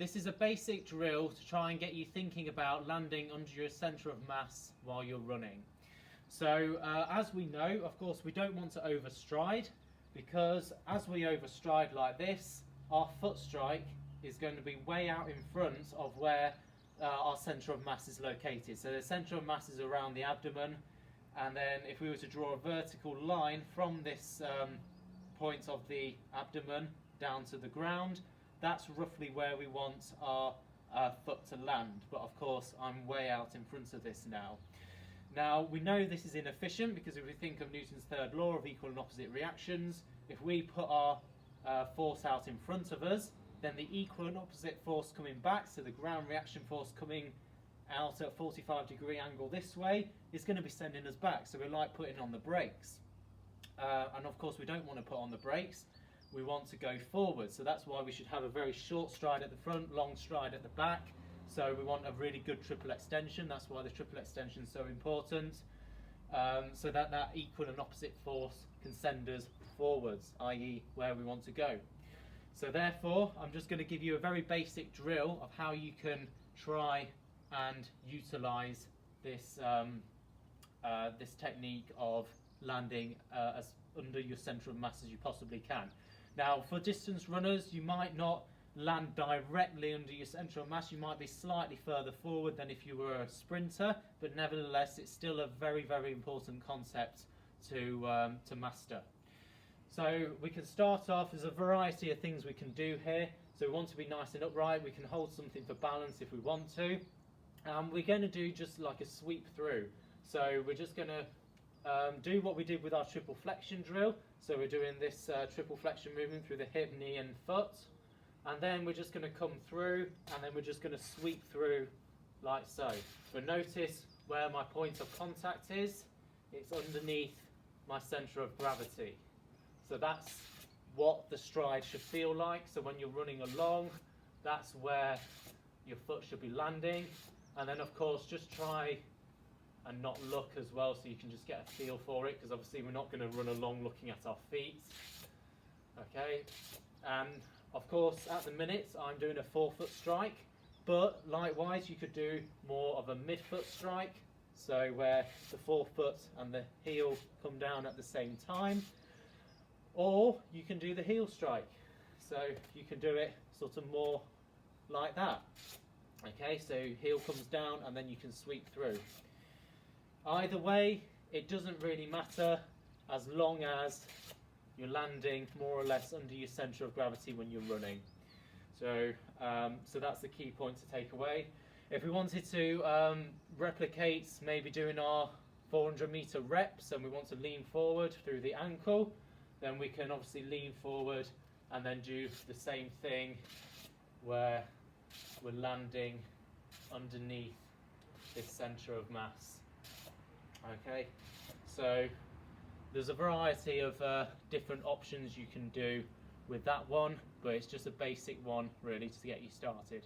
This is a basic drill to try and get you thinking about landing under your centre of mass while you're running. So as we know, of course, we don't want to overstride, because as we overstride like this, our foot strike is going to be way out in front of where our centre of mass is located. So the centre of mass is around the abdomen, and then if we were to draw a vertical line from this point of the abdomen down to the ground, that's roughly where we want our foot to land. But of course, I'm way out in front of this now. Now, we know this is inefficient, because if we think of Newton's third law of equal and opposite reactions, if we put our force out in front of us, then the equal and opposite force coming back, so the ground reaction force coming out at a 45-degree angle this way, is going to be sending us back. So we're like putting on the brakes. And of course, we don't want to put on the brakes. We want to go forward. So that's why we should have a very short stride at the front, long stride at the back. So we want a really good triple extension. That's why the triple extension is so important. So that equal and opposite force can send us forwards, i.e. where we want to go. So therefore, I'm just going to give you a very basic drill of how you can try and utilise this, this technique of landing as under your centre of mass as you possibly can. Now, for distance runners, you might not land directly under your centre of mass. You might be slightly further forward than if you were a sprinter, but nevertheless, it's still a very, very important concept to master. So we can start off. There's a variety of things we can do here. So we want to be nice and upright. We can hold something for balance if we want to. We're going to do just like a sweep through. So we're just going to do what we did with our triple flexion drill. So we're doing this triple flexion movement through the hip, knee and foot. And then we're just going to come through, and then we're just going to sweep through like so. But notice where my point of contact is. It's underneath my centre of gravity. So that's what the stride should feel like. So when you're running along, that's where your foot should be landing. And then of course, just try and not look as well, so you can just get a feel for it, because obviously we're not going to run along looking at our feet. Okay, and of course at the minute I'm doing a forefoot strike, but likewise you could do more of a midfoot strike, so where the forefoot and the heel come down at the same time, or you can do the heel strike, so you can do it sort of more like that. Okay, so heel comes down and then you can sweep through. Either way, it doesn't really matter, as long as you're landing more or less under your centre of gravity when you're running. So, so that's the key point to take away. If we wanted to replicate maybe doing our 400-metre reps, and we want to lean forward through the ankle, then we can obviously lean forward and then do the same thing where we're landing underneath this centre of mass. Okay, so there's a variety of different options you can do with that one, but it's just a basic one really to get you started.